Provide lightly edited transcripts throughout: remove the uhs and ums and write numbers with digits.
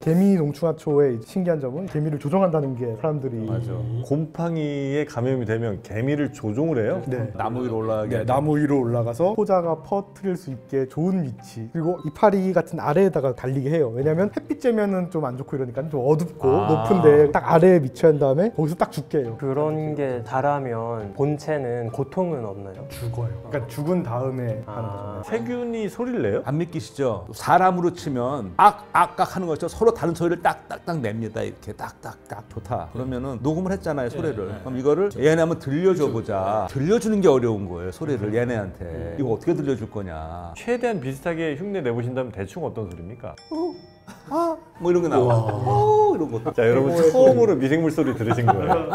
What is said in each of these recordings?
개미 농충하초의 신기한 점은 개미를 조종한다는 게 사람들이 맞아. 곰팡이에 감염이 되면 개미를 조종을 해요? 네. 나무 위로 올라가게. 네, 나무 위로 올라가서 포자가 퍼뜨릴 수 있게 좋은 위치, 그리고 이파리 같은 아래에다가 달리게 해요. 왜냐면 햇빛 쬐면은 좀 안 좋고 이러니까 좀 어둡고 높은데 딱 아래에 위치한 다음에 거기서 딱 죽게 해요. 그런 게 자라면 본체는 고통은 없나요? 죽어요. 그러니까 죽은 다음에 하는 거죠. 세균이 소리를 내요? 안 믿기시죠? 사람으로 치면 악악 하는 것처럼 서로 다른 소리를 딱딱딱 냅니다. 이렇게 딱딱딱 좋다. 그러면은 녹음을 했잖아요, 소리를. 그럼 이거를 얘네 한번 들려줘 보자. 들려주는 게 어려운 거예요, 소리를 얘네한테. 이거 어떻게 들려줄 거냐. 최대한 비슷하게 흉내 내보신다면 대충 어떤 소리입니까? 뭐 이런 거 나와. 이런 거. 자, 여러분 처음으로 미생물 소리 들으신 거예요.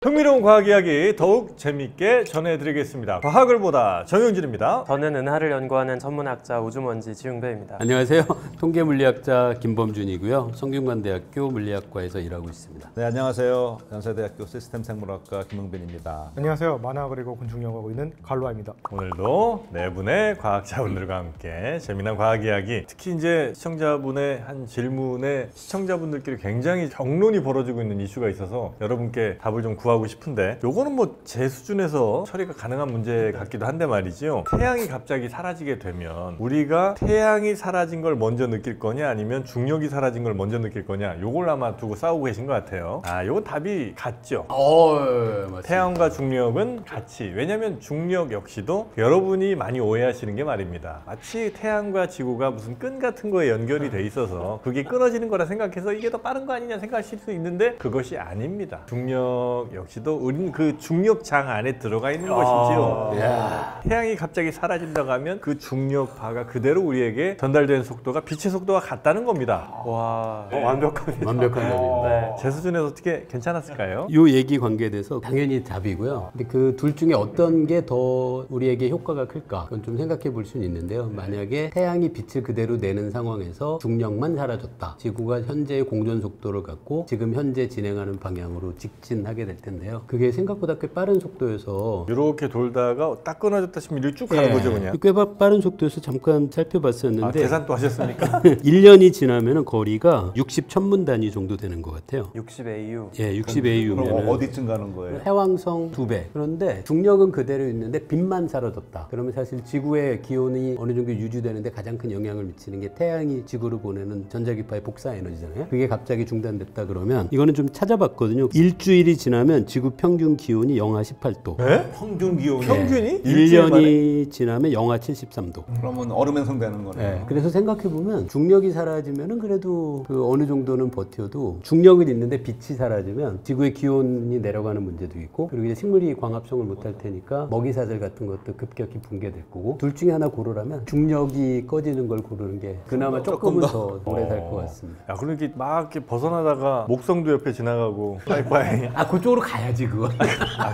흥미로운 과학 이야기 더욱 재밌게 전해드리겠습니다. 과학을 보다 정영진입니다. 저는 은하를 연구하는 전문학자 우주먼지 지웅배입니다. 안녕하세요. 통계물리학자 김범준이고요. 성균관대학교 물리학과에서 일하고 있습니다. 네, 안녕하세요. 연세대학교 시스템생물학과 김흥빈입니다. 안녕하세요. 만화 그리고 곤충 연구하고 있는 갈로아입니다. 오늘도 네 분의 과학자분들과 함께 재미난 과학 이야기, 특히 이제 시청자분의 한 질문에 시청자분들끼리 굉장히 격론이 벌어지고 있는 이슈가 있어서 여러분께 답을 좀 구하고 싶은데, 요거는 뭐 제 수준에서 처리가 가능한 문제 같기도 한데 말이죠. 태양이 갑자기 사라지게 되면 우리가 태양이 사라진 걸 먼저 느낄 거냐, 아니면 중력이 사라진 걸 먼저 느낄 거냐, 요걸 아마 두고 싸우고 계신 것 같아요. 요건 답이 같죠. 맞습니다. 태양과 중력은 같이. 왜냐면 중력 역시도 여러분이 많이 오해하시는 게 말입니다. 마치 태양과 지구가 무슨 끈 같은 거에 연결이 돼 있어서 그게 끊어지는 거라 생각해서 이게 더 빠른 거 아니냐 생각하실 수 있는데, 그것이 아닙니다. 중력 역시도 우리는 그 중력장 안에 들어가 있는 것이지요. 태양이 갑자기 사라진다고 하면 그 중력파가 그대로 우리에게 전달되는 속도가 빛의 속도가 같다는 겁니다. 와, 완벽합니다. 완벽한 답입니다. 네. 제 수준에서 어떻게 괜찮았을까요? 이 얘기 관계에 대해서 당연히 답이고요. 근데 그 둘 중에 어떤 게 더 우리에게 효과가 클까? 그건 좀 생각해 볼 수는 있는데요. 만약에 태양이 빛을 그대로 내는 상황에서 중력만 사라졌다. 지구가 현재의 공전 속도를 갖고 지금 현재 진행하는 방향으로 직진하게 될 텐데요. 그게 생각보다 꽤 빠른 속도여서 이렇게 돌다가 딱 끊어졌다 싶으면 이렇게 쭉 가는 거죠, 그냥. 꽤 빠른 속도여서 잠깐 살펴봤었는데 계산 또 하셨습니까? 1년이 지나면 거리가 60천문 단위 정도 되는 것 같아요. 60AU. 예, 그럼 60AU면 어디쯤 가는 거예요? 해왕성 2배. 그런데 중력은 그대로 있는데 빛만 사라졌다. 그러면 사실 지구의 기온이 어느 정도 유지되는데 가장 큰 영향을 미치는 게 태양이 지구로 보내는 전자기파의 복사 에너지잖아요. 그게 갑자기 중단됐다 그러면, 이거는 좀 찾아봤거든요. 일주일이 지나면 지구 평균 기온이 영하 18도. 네? 평균 기온이? 평균이? 일주일 만에? 1년이 지나면 영하 73도. 그러면 얼음 행성되는 거네. 네, 그래서 생각해보면 중력이 사라지면은 그래도 그 어느 정도는 버텨도, 중력은 있는데 빛이 사라지면 지구의 기온이 내려가는 문제도 있고, 그리고 이제 식물이 광합성을 못할 테니까 먹이사슬 같은 것도 급격히 붕괴될 거고, 둘 중에 하나 고르라면 중력이 꺼지는 걸 고르는 게 그나마 조금은 더 오래 살 것 같습니다. 야, 그럼 이렇게 막 이렇게 벗어나다가 목성도 옆에 지나가고 빠이빠이. 그쪽으로 가야지 그거.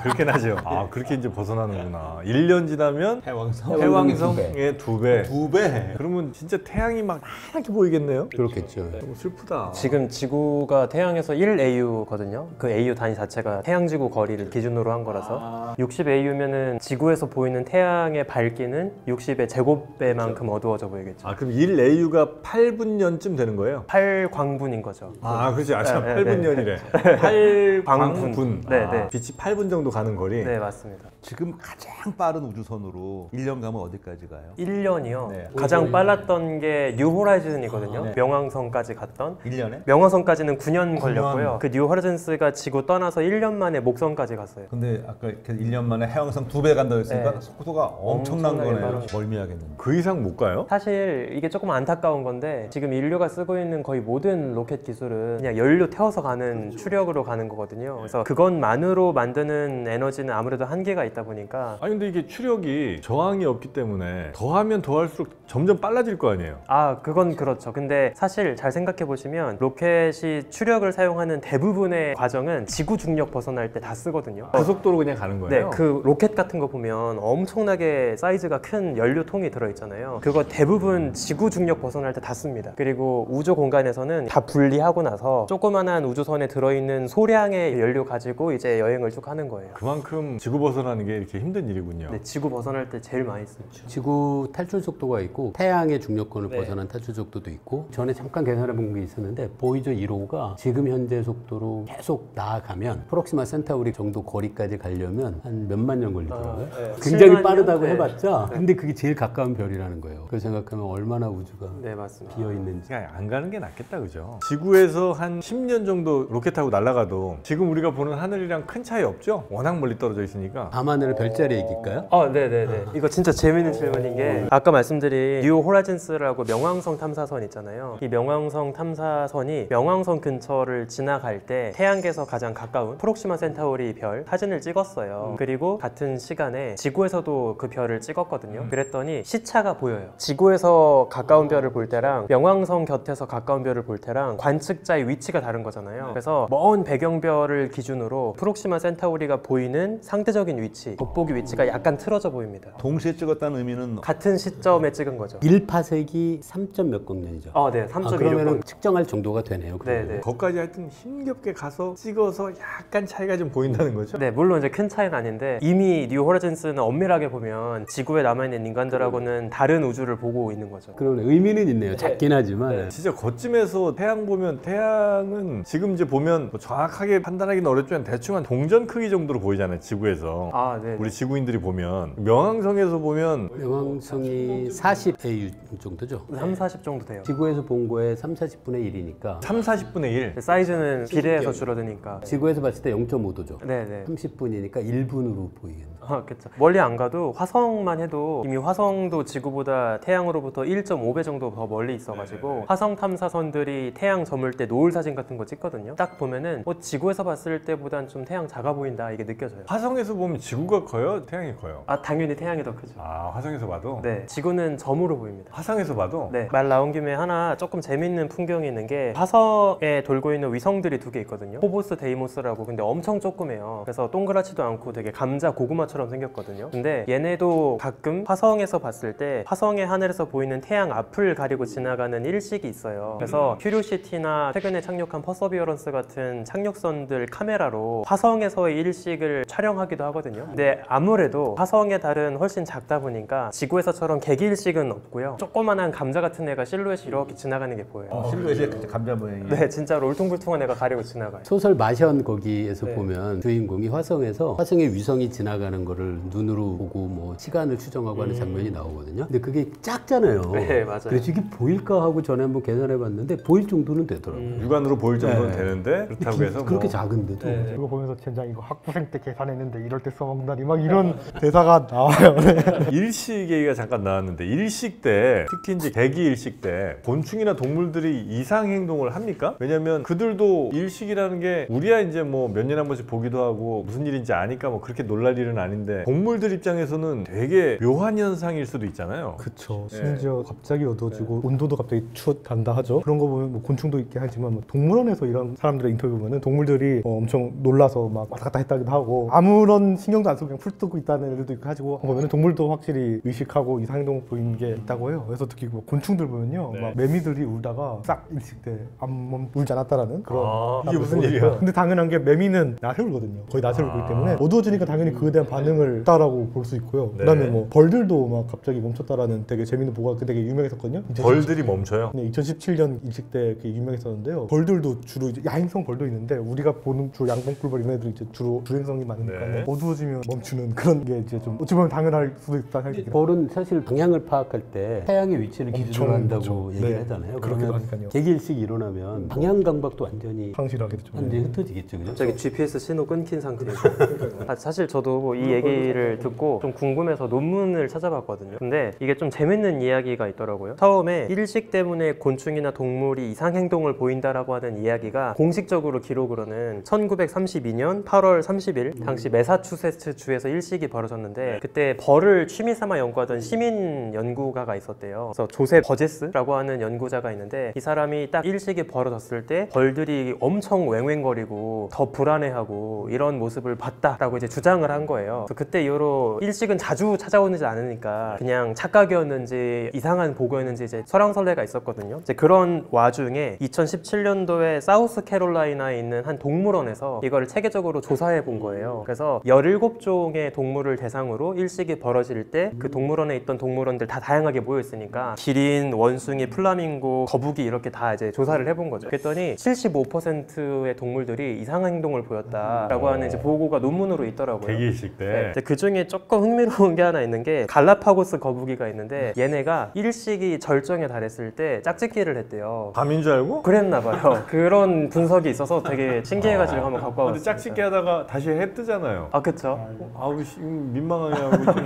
그렇게 나죠. 그렇게 이제 벗어나는구나. 1년 지나면 해왕성? 해왕성의 2배. 2배? 그러면 진짜 태양이 막 하얗게 보이겠네요? 그렇겠죠. 너무 슬프다. 지금 지구가 태양에서 1AU거든요. 그 AU 단위 자체가 태양지구 거리를 기준으로 한 거라서 60AU면은 지구에서 보이는 태양의 밝기는 60의 제곱배만큼 어두워져 보이겠죠. 그럼 1AU가 8분년쯤 되는 거예요? 8광분인 거죠. 그렇지. 참, 네, 8분년이래. 광분. 8광분. 네. 빛이 8분 정도 가는 거리? 네, 맞습니다. 지금 가장 빠른 우주선으로 1년 가면 어디까지 가요? 1년이요. 네. 가장 빨랐던 게 뉴 호라이즌이거든요. 명왕성까지 갔던. 1년에? 명왕성까지는 9년 걸렸고요. 그 뉴 호라이즌스가 지구 떠나서 1년 만에 목성까지 갔어요. 근데 아까 1년 만에 해왕성 2배 간다고 했으니까 네. 속도가 엄청난 엄청나게 거네요. 빠르죠. 멀미하겠는데. 그 이상 못 가요? 사실 이게 조금 안타까운 건데, 지금 인류가 쓰고 있는 거의 모든 로켓 기술은 그냥 연료 태워서 가는 추력으로 가는 거거든요. 그래서 그것만으로 만드는 에너지는 아무래도 한계가 있다 보니까. 근데 이게 추력이 저항이 없기 때문에 더하면 더할수록 점점 빨라질 거 아니에요? 그건 그렇죠. 근데 사실 잘 생각해 보시면 로켓이 추력을 사용하는 대부분의 과정은 지구 중력 벗어날 때 다 쓰거든요. 그 속도로 그냥 가는 거예요? 네, 그 로켓 같은 거 보면 엄청나게 사이즈가 큰 연료통이 들어있잖아요. 그거 대부분 지구 중력 벗어날 때 다 씁니다. 그리고 우주 공간에서는 다 분리하고 나서 조그만한 우주선에 들어있는 소량의 연료 가지고 가지고 이제 여행을 쭉 하는 거예요. 그만큼 지구 벗어나는 게 이렇게 힘든 일이군요. 네, 지구 벗어날 때 제일 많이 쓰죠. 지구 탈출 속도가 있고 태양의 중력권을 벗어난 탈출 속도도 있고 전에 잠깐 계산해 본 게 있었는데 보이저 1호가 지금 현재 속도로 계속 나아가면 프록시마 센타우리 정도 거리까지 가려면 한 몇만 년 걸리더라고요. 굉장히 7만 빠르다고 년? 해봤자 근데 그게 제일 가까운 별이라는 거예요. 그걸 생각하면 얼마나 우주가 네, 맞습니다. 비어 있는지. 그냥 안 가는 게 낫겠다, 그죠? 지구에서 한 10년 정도 로켓 타고 날아가도 지금 우리가 보는 하늘이랑 큰 차이 없죠? 워낙 멀리 떨어져 있으니까. 밤하늘의 별자리 얘기일까요? 네네네. 이거 진짜 재밌는 질문인 게 아까 말씀드린 뉴 호라이즌스라고 명왕성 탐사선 있잖아요. 이 명왕성 탐사선이 명왕성 근처를 지나갈 때 태양계에서 가장 가까운 프록시마 센타우리 별 사진을 찍었어요. 그리고 같은 시간에 지구에서도 그 별을 찍었거든요. 그랬더니 시차가 보여요. 지구에서 가까운 별을 볼 때랑 명왕성 곁에서 가까운 별을 볼 때랑 관측자의 위치가 다른 거잖아요. 그래서 먼 배경별을 기준으로 프록시마 센타우리가 보이는 상대적인 위치, 돋보기 위치가 약간 틀어져 보입니다. 동시에 찍었다는 의미는 같은 시점에 찍은 거죠. 1파세기 3점 몇 광년이죠. 네, 3.16. 그러면 측정할 정도가 되네요. 네네. 거기까지 하여튼 힘겹게 가서 찍어서 약간 차이가 좀 보인다는 거죠? 네, 물론 이제 큰 차이는 아닌데 이미 뉴 호라이즌스는 엄밀하게 보면 지구에 남아있는 인간들하고는 다른 우주를 보고 있는 거죠. 그런 의미는 있네요. 작긴 하지만 진짜 거쯤에서 태양 보면 태양은 지금 이제 보면 뭐 정확하게 판단하기는 어렵지만 대충 한 동전 크기 정도로 보이잖아요, 지구에서. 네. 우리 지구인들이 보면 명왕성에서 보면 명왕성이 40AU 정도죠. 3, 40 정도 돼요. 지구에서 본 거에 3, 40분의 1이니까 3, 40분의 1. 사이즈는 비례해서 줄어드니까. 지구에서 봤을 때 0.5도죠. 네네. 30분이니까 1분으로 보이겠네. 그렇죠. 멀리 안 가도 화성만 해도 이미 화성도 지구보다 태양으로부터 1.5배 정도 더 멀리 있어가지고 화성 탐사선들이 태양 저물 때 노을 사진 같은 거 찍거든요. 딱 보면은 지구에서 봤을 때보단 좀 태양 작아 보인다 이게 느껴져요. 화성에서 보면 지구가 커요? 태양이 커요? 당연히 태양이 더 크죠. 화성에서 봐도? 네, 지구는 점으로 보입니다. 화성에서 봐도? 네, 말 나온 김에 하나 조금 재밌는 풍경이 있는 게 화성에 돌고 있는 위성들이 2개 있거든요. 포보스, 데이모스라고. 근데 엄청 조그매요. 그래서 동그랗지도 않고 되게 감자, 고구마처럼 생겼거든요. 근데 얘네도 가끔 화성에서 봤을 때 화성의 하늘에서 보이는 태양 앞을 가리고 지나가는 일식이 있어요. 그래서 큐리오시티나 최근에 착륙한 퍼서비어런스 같은 착륙선들 카메라로 화성에서의 일식을 촬영하기도 하거든요. 근데 아무래도 화성의 달은 훨씬 작다 보니까 지구에서처럼 개기일식은 없고요. 조그만한 감자 같은 애가 실루엣이 이렇게 지나가는 게 보여요. 실루엣이 감자 모양이. 네, 진짜로 울퉁불퉁한 애가 가리고 지나가요. 소설 마션 거기에서 보면 주인공이 화성에서 화성의 위성이 지나가는 거를 눈으로 보고 뭐 시간을 추정하고 하는 장면이 나오거든요. 근데 그게 작잖아요. 네, 맞아요. 그래서 이게 보일까 하고 전에 한번 계산해 봤는데 보일 정도는 되더라고요. 육안으로 보일 정도는 네. 되는데 그렇다고 해서 그렇게 뭐 작은데도 이거 보면서 젠장 이거 학부생 때 계산했는데 이럴 때 써먹다니 막 이런 대사가 나와요. 네. 일식 얘기가 잠깐 나왔는데 일식 때 특히 이제 개기 일식 때 곤충이나 동물들이 이상 행동을 합니까? 왜냐면 그들도 일식이라는 게 우리야 이제 뭐 몇 년에 한 번씩 보기도 하고 무슨 일인지 아니까 뭐 그렇게 놀랄 일은 아닌데 동물들 입장에서는 되게 묘한 현상일 수도 있잖아요. 그쵸. 심지어 갑자기 어두워지고 온도도 갑자기 추워간다 하죠. 그런 거 보면 뭐 곤충도 있긴 하지만 뭐 동물원에서 이런 사람들의 인터뷰 보면은 동물들이 엄청 놀라서 막 왔다 갔다 했다기도 하고 아무런 신경도 안 쓰고 그냥 풀 뜨고 있다는 애들도 있고 가지고 보면은 동물도 확실히 의식하고 이상 행동 보이는 게 있다고 해요. 그래서 특히 뭐 곤충들 보면요, 막 매미들이 울다가 싹 일식 때 안 울지 않았다라는 그런. 이게 무슨 일이야? 근데 당연한 게 매미는 낮에 울거든요. 거의 낮에 울기 때문에 어두워지니까 당연히 그에 대한 반응을 했다라고 볼 수 있고요. 그다음에 뭐 벌들도 막 갑자기 멈췄다라는 되게 재밌는 보고가 되게 유명했었거든요. 벌들이 멈춰요? 네, 2017년 일식 때 그게 유명했었는데요. 벌들도 주로 이제 야행성 벌도 있는데 우리가 보는 주로 양봉꿀벌 이런 애들이 이제 주로 주행성이 많으니까 네. 어두워지면 멈추는 그런 게 이제 좀 어찌 보면 당연할 수도 있다 생각이 들어요. 벌은 사실 방향을 파악할 때 태양의 위치를 기준으로 한다고 얘기를 네. 하잖아요. 그렇기도 그러면 하니까요. 개기일식이 일어나면 방향 감각도 완전히 상실하게 되죠. 흩어지겠죠, 그죠? 갑자기 GPS 신호 끊긴 상태에서 사실 저도 이 얘기를 듣고 좀 궁금해서 논문을 찾아봤거든요. 근데 이게 좀 재밌는 이야기가 있더라고요. 처음에 일식 때문에 곤충이나 동물이 이상 행동을 보인다라고 하는 이야기가 공식적으로 기록으로는 1932년 8월 30일 당시 매사추세츠 주에서 일식이 벌어졌는데 그때 벌을 취미삼아 연구하던 시민 연구가가 있었대요. 그래서 조셉 버제스라고 하는 연구자가 있는데 이 사람이 딱 일식이 벌어졌을 때 벌들이 엄청 왱왱거리고 더 불안해하고 이런 모습을 봤다라고 이제 주장을 한 거예요. 그래서 그때 이후로 일식은 자주 찾아오지 않으니까 그냥 착각이었는지 이상한 보고였는지 이제 설왕설래가 있었거든요. 이제 그런 와중에 2017년도에 사우스 캐롤라이나에 있는 한 동물원에서 이거를 체계적으로 조사해 본 거예요. 그래서 17종의 동물을 대상으로 일식이 벌어질 때 그 동물원에 있던 동물원들 다 다양하게 모여 있으니까 기린, 원숭이, 플라밍고, 거북이 이렇게 다 이제 조사를 해본 거죠. 그랬더니 75%의 동물들이 이상한 행동을 보였다라고 하는 이제 보고가 논문으로 있더라고요. 대기식 때. 네, 그 중에 조금 흥미로운 게 하나 있는 게 갈라파고스 거북이가 있는데 얘네가 일식이 절정에 달했을 때 짝짓기를 했대요. 밤인 줄 알고? 그랬나 봐요. 그런 분석이 있어서 되게 신기해가지고 한번 갖고 근데 와봤어요. 짝짓기 하다가 다시 해 뜨잖아요. 아 그쵸? 아우 씨, 민망하게 하고 좀.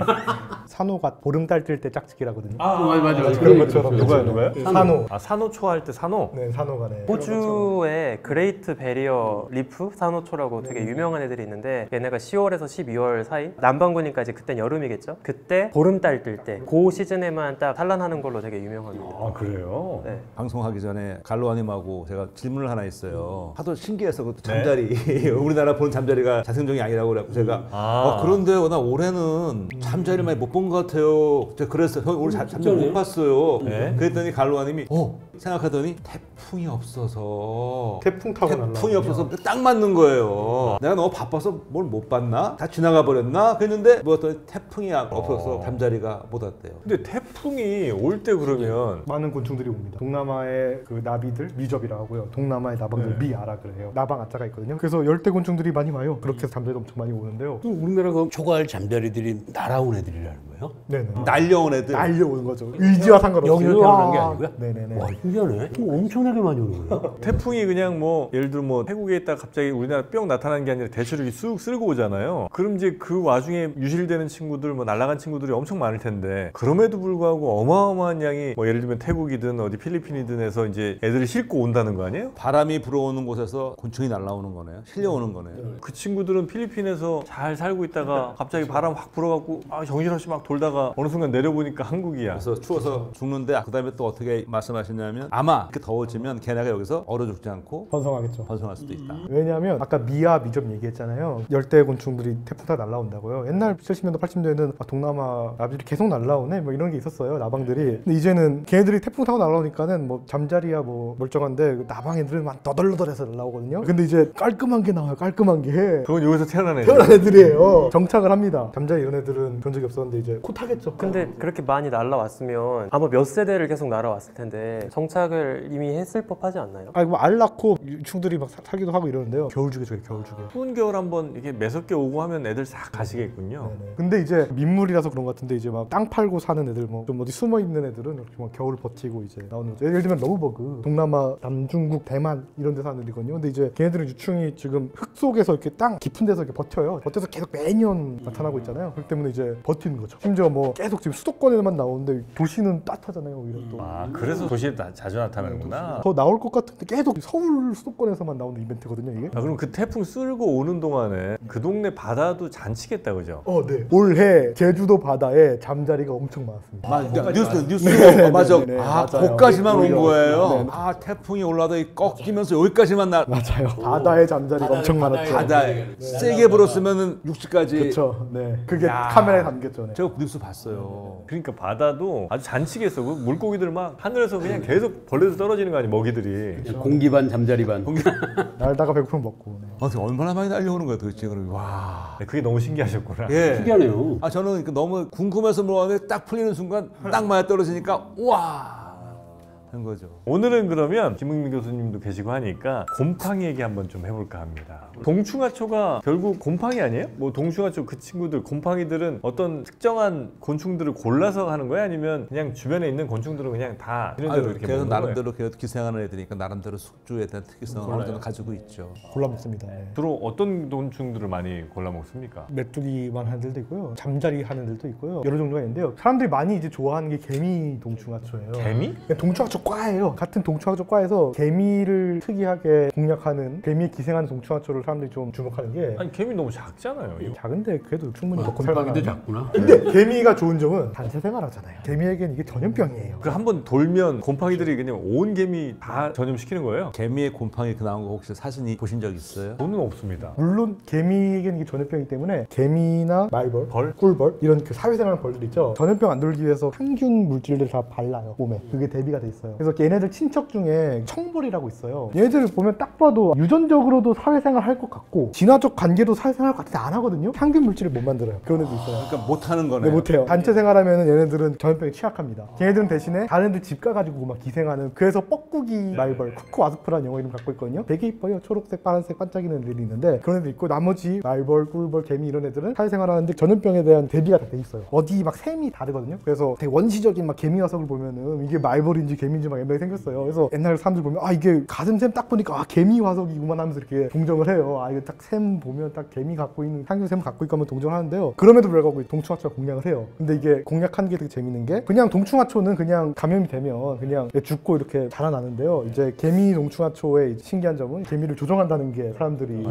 산호가 보름달 뜰 때 짝짓기라거든요. 맞아. 그런 것처럼 누가요? 산호. 아 산호초 할 때 산호? 네, 산호가 네. 호주에 그레이트 베리어 리프 산호초라고 되게 유명한 애들이 있는데 얘네가 10월에서 12월 사이 남반구니까 그땐 여름이겠죠? 그때 보름달 뜰 때 그 시즌에만 딱 산란하는 걸로 되게 유명합니다. 아 그래요? 네. 방송하기 전에 갈로아님하고 제가 질문을 하나 있어요. 하도 신기해서 그것도 잠자리 우리나라 보는 잠자리가 자생종이 아니라고 그래갖고 제가 그런데 나 올해는 잠자리 많이 못 본 것 같아요. 제가 그랬어요. 형 올해 잠자리 못 봤어요. 네. 그랬더니 갈로아님이 생각하더니 태풍이 없어서 태풍 타고 태풍이 없어서 딱 맞는 거예요. 내가 너무 바빠서 뭘 못 봤나? 다 지나가 버렸나? 그랬는데 뭐 어떤 태풍이 없어서 잠자리가 못 왔대요. 근데 태풍이 올 때 그러면 많은 곤충들이 옵니다. 동남아의 그 나비들 미접이라고 하고요. 동남아의 나방들 미아락을 해요. 나방 아자가 있거든요. 그래서 열대 곤충들이 많이 와요. 그렇게 해서 잠자리가 엄청 많이 오는데요. 그럼 우리나라 그 초가을 잠자리들이 날아온 애들이라는 거예요? 네네. 날려온 애들. 날려오는 거죠. 의지와 상관없이. 여기로 태어난 게 아니고요? 네네네. 와, 신기하네. 엄청나게 많이 오는 거예요. 태풍이 그냥 뭐 예를 들어 뭐 태국에 있다 갑자기 우리나라 뿅 나타나는 게 아니라 대체로 이렇게 쑥 쓸고 오잖아요. 그럼 이제 그 와중에 유실되는 친구들 뭐 날아간 친구들이 엄청 많을 텐데 그럼에도 불구하고 어마어마한 양이 뭐 예를 들면 태국이든 어디 필리핀이든 해서 이제 애들을 싣고 온다는 거 아니에요? 바람이 불어오는 곳에서 곤충이 날아오는 거네요. 실려오는 거네요. 그 친구들은 필리핀에서 잘 살고 있다가 갑자기 바람 확 불어갖고 정신없이 막 돌다가 어느 순간 내려보니까 한국이야. 그래서 추워서 죽는데 그다음에 또 어떻게 말씀하셨냐면 아마 이렇게 더워지면 걔네가 여기서 얼어 죽지 않고 번성하겠죠. 번성할 수도 있다. 왜냐하면 아까 미아 미접 얘기했잖아요. 열대 곤충들이 태풍 타 날라온다고요. 옛날 70년대 80년대에는 동남아 나비들이 계속 날라오네 뭐 이런 게 있었어요. 나방들이. 근데 이제는 걔네들이 태풍 타고 날라오니까는 뭐 잠자리야 뭐 멀쩡한데 나방 애들은 막 너덜너덜해서 날라오거든요. 근데 이제 깔끔한 게 나와요. 깔끔한 게. 그건 여기서 태어난 애들. 태어난 애들이에요. 정착을 합니다. 잠자리 이런 애들은 본 적이 없었는데 이제 코 타겠죠. 근데 그렇게 많이 날아왔으면 아마 몇 세대를 계속 날아왔을 텐데 정착을 이미 했을 법하지 않나요? 아니 뭐알 낳고 유충들이 막 살기도 하고 이러는데요. 겨울주게 저게 겨울주게. 추운 겨울 한번 이렇게 매섭게 오고 하면 애들 싹 가시겠군요. 네네. 근데 이제 민물이라서 그런 것 같은데 이제 막 땅 팔고 사는 애들 뭐 좀 어디 숨어 있는 애들은 이렇게 막 겨울 버티고 이제 나오는 거죠. 예를 들면 러브버그 동남아 남중국 대만 이런 데 사는 애들이거든요. 근데 이제 걔네들은 유충이 지금 흙 속에서 이렇게 땅 깊은 데서 이렇게 버텨요. 버텨서 계속 매년 나타나고 있잖아요. 그렇기 때문에 이제 버티는 거죠. 심지어 뭐 계속 지금 수도권에만 나오는데 도시는 따뜻하잖아요. 오히려 또. 그래서 도시에 자주 나타나는구나. 더 나올 것 같은데 계속 서울 수도권에서만 나오는 이벤트거든요 이게. 그럼 그 태풍 쓸고 오는 동안에 그 동네 바다도 잔치겠다 그죠? 네. 올해 제주도 바다에 잠자리가 엄청 많았습니다. 뉴스 맞아. 네, 아, 맞아요. 거기까지만 온 오히려. 거예요. 네. 아, 태풍이 올라다 꺾이면서 여기까지만 맞아요. 바다에 잠자리가 엄청 많았죠. 바다에 세게 불었으면은 육지까지. 그렇죠. 네. 그게 카메라에 담겼죠. 네. 제가 뉴스 봤어요. 그러니까 바다도 아주 잔치겠어. 그 물고기들 막 하늘에서 그냥 계속 벌레도 떨어지는 거 아니야 먹이들이. 공기 반 잠자리 반. 날다가 배고프면 먹고. 네. 얼마나 많이 날려오는 거야 도대체 그럼. 와. 네, 그게 너무 신기하셨구나. 예. 신기하네요. 아 저는 너무 궁금해서 물어봤는데 딱 풀리는 순간 딱 맞아 떨어지니까 우와 한 거죠. 오늘은 그러면 김흥민 교수님도 계시고 하니까 곰팡이 얘기 한번 좀 해볼까 합니다. 동충하초가 결국 곰팡이 아니에요? 뭐 동충하초 그 친구들 곰팡이들은 어떤 특정한 곤충들을 골라서 하는 거야? 아니면 그냥 주변에 있는 곤충들은 그냥 다 이런 대로 이렇게 그래서 먹는 거예요? 나름대로 계속 기생하는 애들이니까 나름대로 숙주에 대한 특이성을 어느 정도 가지고 있죠. 골라 먹습니다. 네. 주로 어떤 곤충들을 많이 골라 먹습니까? 메뚜기만 하는 애들도 있고요. 잠자리 하는 애들도 있고요. 여러 종류가 있는데요. 사람들이 많이 이제 좋아하는 게 개미 동충하초예요. 개미? 그냥 동충하초 과예요. 같은 동충하초 과에서 개미를 특이하게 공략하는 개미에 기생하는 동충하초를 사람들이 좀 주목하는 게 아니 개미 너무 작잖아요. 이거. 작은데 그래도 충분히 먹고 곰팡이도 살만한. 작구나. 근데 개미가 좋은 점은 단체 생활하잖아요. 개미에겐 이게 전염병이에요. 그 한 번 돌면 곰팡이들이 그냥 온 개미 다 전염시키는 거예요? 개미의 곰팡이 그 나온 거 혹시 사진이 보신 적 있어요? 저는 없습니다. 물론 개미에게는 이게 전염병이기 때문에 개미나 말벌, 벌? 꿀벌 이런 그 사회생활 벌들 있죠. 전염병 안 돌기 위해서 항균 물질들 다 발라요 몸에. 그게 대비가 돼 있어요. 있어요. 그래서 얘네들 친척 중에 청벌이라고 있어요. 얘네들을 보면 딱 봐도 유전적으로도 사회생활 할 것 같고 진화적 관계도 사회생활 같은데 안 하거든요. 향균 물질을 못 만들어요. 그런 애도 있어요. 그러니까 못하는 거네요. 네, 못해요. 단체 생활하면 얘네들은 전염병에 취약합니다. 걔네들은 대신에 다른 데 집 가가지고 막 기생하는, 그래서 뻐꾸기 말벌, 쿠쿠 와스프라는 영어 이름 갖고 있거든요. 되게 이뻐요. 초록색, 파란색 반짝이는 애들이 있는데 그런 애도 있고, 나머지 말벌, 꿀벌, 개미 이런 애들은 사회생활하는데 전염병에 대한 대비가 다 돼 있어요. 어디 막 샘이 다르거든요. 그래서 되게 원시적인 막 개미 화석을 보면은 이게 말벌인지 개미인지 막 애매하게 생겼어요. 그래서 옛날 사람들 보면 아 이게 가슴샘 딱 보니까 아 개미 화석이구만 하면서 이렇게 동정을 해요. 아 이거 딱 샘 보면 딱 개미 갖고 있는 향균샘 갖고 있고 하면 동정하는데요. 그럼에도 불구하고 동충하초가 공략을 해요. 근데 이게 공략하는 게 되게 재밌는 게, 그냥 동충하초는 그냥 감염이 되면 그냥 죽고 이렇게 자라나는데요. 이제 개미 동충하초의 신기한 점은 개미를 조종한다는 게 사람들이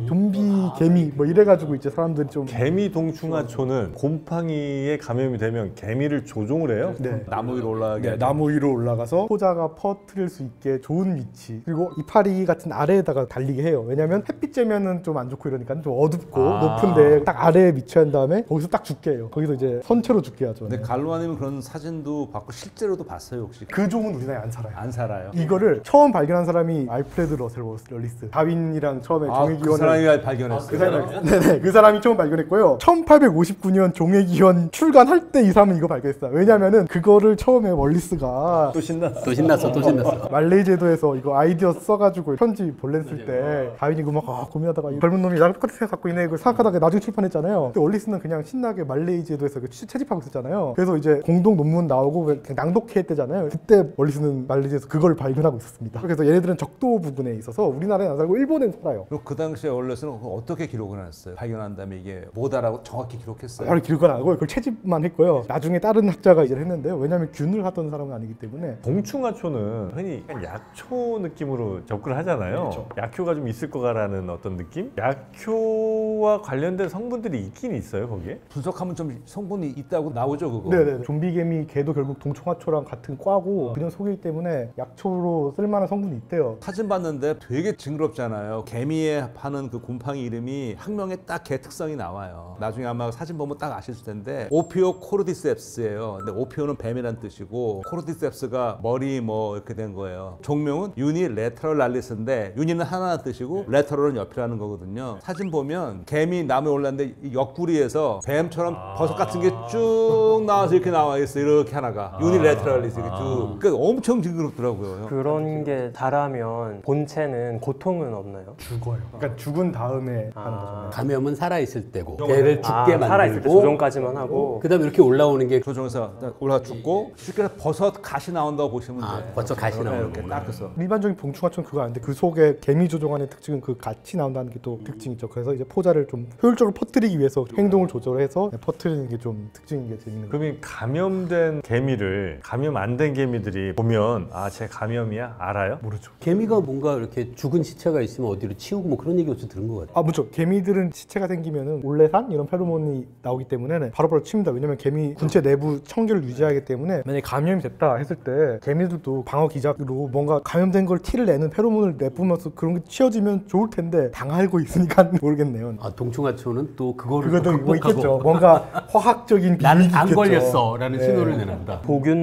좀비 개미 뭐 이래가지고 이제 사람들이 좀 개미 동충하초는 곰팡이에 감염이 되면 개미를 조종을 해요? 네. 나무 위로 올라가게. 네, 나무 위로 올라가서 포자가 퍼뜨릴 수 있게 좋은 위치, 그리고 이파리 같은 아래에다가 달리게 해요. 왜냐면 햇빛 쬐면은 좀 안 좋고 이러니까 좀 어둡고 높은데 딱 아래에 위치한 다음에 거기서 딱 죽게 해요. 거기서 이제 선체로 죽게 하죠. 근데 갈로아님은 그런 사진도 봤고 실제로도 봤어요 혹시? 그 종은 우리나라에 안 살아요. 안 살아요. 이거를 처음 발견한 사람이 알프레드 러셀 월리스, 다윈이랑 처음에 그 종의기원을 사람이 발견했어요. 그 사람이, 네네, 그 사람이 처음 발견했고요. 1859년 종의기원 출간할 때 이 사람은 이거 발견했어요. 왜냐면은 그거를 처음에 월리스가 또 신났어. 또 신났어. 말레이 제도에서 이거 아이디어 써가지고 편지 볼냈을 때 다윈이 막 고민하다가 이 젊은 놈이 나랑 똑같은 생각 갖고 있네 이걸 생각하다가 나중에 출판했잖아요. 근데 월리스는 그냥 신나게 말레이 제도에서 채집하고 있었잖아요. 그래서 이제 공동 논문 나오고 그냥 낭독했대잖아요. 그때 월리스는 말레이 제도에서 그걸 발견하고 있었습니다. 그래서 얘네들은 적도 부근에 있어서 우리나라에 안 살고 일본에 살아요. 그리고 그 당시에 월레스는 어떻게 기록을 했어요? 발견한 다음에 이게 뭐다라고 정확히 기록했어요? 바로 기록은 안 하고 그걸 채집만 했고요. 나중에 다른 학자가 이제 했는데요. 왜냐하면 균을 하던 사람은 아니기 때문에. 동충하초는 흔히 약간 약초 느낌으로 접근을 하잖아요. 그렇죠. 약효가 좀 있을 거라는 어떤 느낌? 약효와 관련된 성분들이 있긴 있어요, 거기에? 분석하면 좀 성분이 있다고 나오죠 그거? 네네. 좀비개미 걔도 결국 동충하초랑 같은 과고 그냥 속이기 때문에 약초로 쓸만한 성분이 있대요. 사진 봤는데 되게 징그럽잖아요. 개미에 파는 그 곰팡이 이름이 학명에 딱 개 특성이 나와요. 나중에 아마 사진 보면 딱 아실 텐데 오피오 코르디셉스예요. 근데 오피오는 뱀이란 뜻이고 코르디셉스가 머리 뭐 이렇게 된 거예요. 종명은 유니레터럴랄리스인데 유니는 하나라는 뜻이고 레터럴은 옆이라는 거거든요. 사진 보면 개미 나무에 올랐는데 이 옆구리에서 뱀처럼 버섯 같은 게 쭉 나와서 이렇게 나와 있어. 이렇게 하나가 유니레터럴리스 이렇게 쭉. 그러니까 엄청 징그럽더라고요. 그런 게 자라면 본체는 고통은 없나요? 죽어요. 그러니까 죽은 다음에 하는 거잖아요. 감염은 살아있을 때고 걔를 죽게 살아있을 때 만들고 조종까지만 하고 그다음에 이렇게 올라오는 게 조종해서 올라가 죽고 쉽게 버섯 가시 나온다고 보시면 돼요. 버섯 가시 나오는 이렇게 거구나. 닦아서. 일반적인 동충하초는 그거 아닌데 그 속에 개미 조종하는 특징은 그 같이 나온다는 게 또 특징이죠. 그래서 이제 포자를 좀 효율적으로 퍼뜨리기 위해서 행동을 조절해서 퍼뜨리는 게 좀 특징인 게 재밌는 거예요. 그러면 감염된 개미를 감염 안 된 개미들이 보면 아, 쟤 감염이야? 알아요? 모르죠. 개미가 뭔가 이렇게 죽은 시체가 있으면 어디로 치우고 뭐 그런 얘기 어디서 들은 것 같아요. 아, 그렇죠. 개미들은 시체가 생기면은 올레산 이런 페로몬이 나오기 때문에 바로바로 칩니다. 왜냐면 개미 군체 내부 청결을 유지하기 때문에 만약에 감염이 됐다 했을 때 개미들도 방어 기작으로 뭔가 감염된 걸 티를 내는 페로몬을 내뿜어서 그런 게 치워지면 좋을 텐데 당하고 있으니까 모르겠네요. 아, 동충하초는 또 그거를 그것도 또 뭐 극복하고 있겠죠. 뭔가 화학적인 나는 기믹이 안 있겠죠. 걸렸어라는 네. 신호를 내나 보다.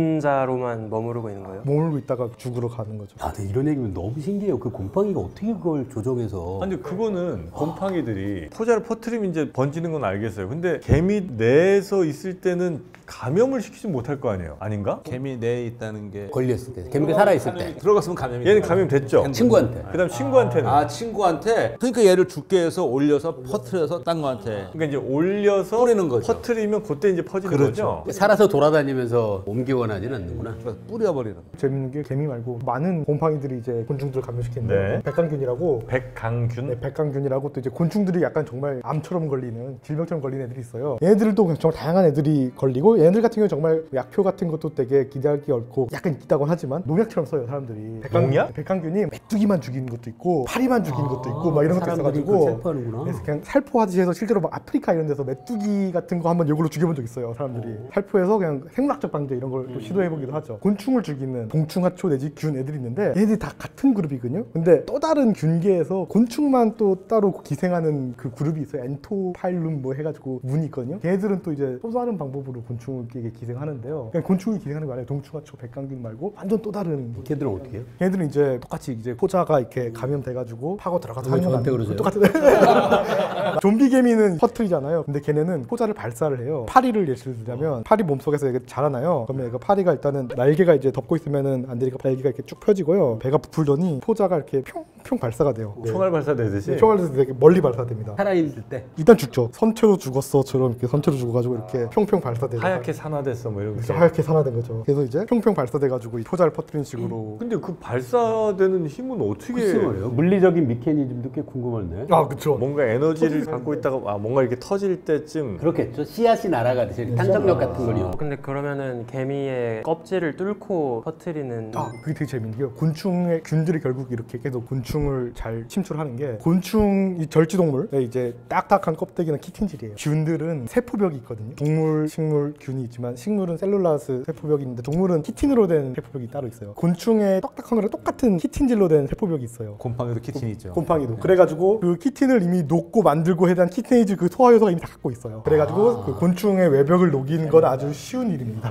보균자로만 머무르고 있는 거예요? 머물고 있다가 죽으러 가는 거죠. 아, 근데 이런 얘기면 너무 신기해요. 그 곰팡이가 어떻게 그걸 조종해서 아니 그거는 곰팡이들이 포자를 퍼뜨리면 이제 번지는 건 알겠어요. 근데 개미 내에서 있을 때는 감염을 시키지 못할 거 아니에요? 아닌가? 개미 내에 있다는 게 걸렸을 때, 개미가 살아있을 때 들어갔으면 감염이 얘는 돼요. 감염됐죠? 친구한테. 그다음 친구한테는 아 친구한테 그러니까 얘를 죽게 해서 올려서 퍼트려서 딴 거한테 그러니까 이제 올려서 뿌리는 거죠. 퍼뜨리면 그때 이제 퍼지는 그렇죠. 거죠. 살아서 돌아다니면서 옮기거나 하지는 않는구나. 뿌려버리는 거. 재밌는 게 개미 말고 많은 곰팡이들이 이제 곤충들을 감염시키는데 네. 백강균이라고 백강균? 네, 백강균이라고 또 이제 곤충들이 약간 정말 암처럼 걸리는 질병처럼 걸리는 애들이 있어요. 얘네들도 정말 다양한 애들이 걸리고 얘네들 같은 경우는 정말 약효 같은 것도 되게 기대하기 어렵고 약간 있다고 하지만 농약처럼 써요 사람들이. 농약? 백강균이 메뚜기만 죽이는 것도 있고 파리만 죽이는 것도 있고 막 이런 것도 사람들이 있어가지고 그걸 살포하는구나. 그래서 그냥 살포하듯이 해서 실제로 막 아프리카 이런 데서 메뚜기 같은 거 한번 이걸로 죽여본 적 있어요 사람들이. 살포해서 그냥 생물학적 방제 이런 걸 또 시도해보기도 하죠. 곤충을 죽이는 동충하초 내지 균 애들이 있는데 얘네들이 다 같은 그룹이거든요. 근데 또 다른 균계에서 곤충만 또 따로 기생하는 그 그룹이 있어요. 엔토파일룸 뭐 해가지고 문이 있거든요. 걔네들은 또 이제 또 다른 방법으로 곤충을 기생하는데요. 그냥 곤충이 기생하는 거 아니에요. 동충하초, 백강균 말고 완전 또 다른. 걔들은 어떻게 해요? 걔네들은 이제 똑같이 이제 포자가 이렇게 감염돼가지고 파고 들어가서 왜 하는 건 저한테 아니고 그러세요? 똑같은. 좀비 개미는 퍼트리잖아요. 근데 걔네는 포자를 발사를 해요. 파리를 예를 들자면 파리 몸속에서 이게 자라나요. 그러면 얘가 파리가 일단은 날개가 이제 덮고 있으면은 안 되니까 날개가 이렇게 쭉 펴지고요. 배가 부풀더니 포자가 이렇게 평평 발사가 돼요. 총알 발사되듯이. 총알에서 되게 멀리 발사됩니다. 살아있을 때 일단 죽죠. 선체로 죽었어처럼 이렇게 선체로 죽어가지고 이렇게 평평 발사돼서 하얗게 산화됐어 뭐 이런 거. 그래서 하얗게 산화된 거죠. 그래서 이제 평평 발사돼가지고 이 포자를 퍼뜨리는 식으로. 근데 그 발사되는 힘은 어떻게? 글쎄 말이에요. 물리적인 메커니즘도 꽤 궁금한데. 아 그렇죠. 뭔가 에너지를 갖고 있다가 뭔가 이렇게 터질 때쯤 그렇겠죠. 씨앗이 날아가듯이 이렇게 탄성력 같은 걸 이용. 근데 그러면은 개미의 껍질을 뚫고 퍼뜨리는 그게 되게 재밌는 게요. 곤충의 균들이 결국 이렇게 계속 곤충을 잘 침출하는 게 곤충 이 절지동물의 이제 딱딱한 껍데기는 키틴질이에요. 균들은 세포벽이 있거든요. 동물, 식물, 균이 있지만 식물은 셀룰라스 세포벽이 있는데 동물은 키틴으로 된 세포벽이 따로 있어요. 곤충의 딱딱한 거랑 똑같은 키틴질로 된 세포벽이 있어요. 곰팡이도 키틴이 있죠. 곰팡이도. 그래가지고 그 키틴을 이미 녹고 만들고 해야 한 키티네이즈 그 소화효소가 이미 다 갖고 있어요. 그래가지고 그 곤충의 외벽을 녹이는 건 아주 쉬운 일입니다.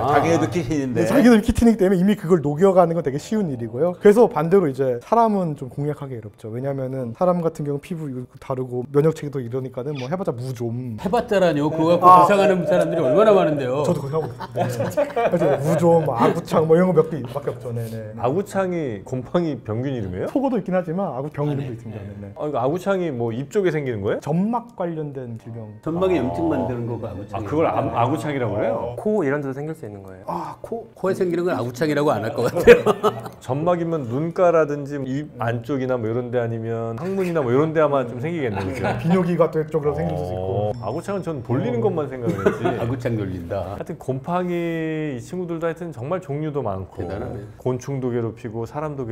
자기네도 키틴인데. 네, 자기들 키티니기 때문에 이미 그걸 녹여가는 건 되게 쉬운 일이고요. 그래서 반대로 이제 사람은 좀 공략하기 어렵죠. 왜냐면은 사람 같은 경우 피부 이거 다르고 면역체계도 이러니까는 뭐 해봤자 무 좀. 해봤자라뇨. 그거 갖고 고생하는 사람들이 얼마나 많은데요. 저도 그거 하고 있어요. 그래서 무 좀, 아구창 뭐 이런 거 몇 개밖에 없죠. 네네. 아구창이 곰팡이 병균 이름이에요? 속어도 있긴 하지만 아구병 이름도 있습니다. 네네. 이거 아구창이 뭐 입 쪽에 생기는 거예요? 점막 관련된 질병. 전막에 염증 만드는 거가 아구창. 그걸 아구창이라고 그래요? 코 이런 데도 생길 수 있는 거예요. 코에 생기는 건 아구창이라고 안 할 것 같아요. 점막이면 눈가라든지 입 안쪽이나 뭐 이런 데 아니면 항문이나 뭐 이런 데 아마 좀 생기겠네요. 그죠? 비뇨기가 또 이쪽으로 생길 수 있고. 아구창은 전 돌리는 것만 생각했지. 아구창 돌린다. 하여튼 곰팡이 이 친구들도 하여튼 정말 종류도 많고 대단하네. 곤충도 괴롭히고 사람도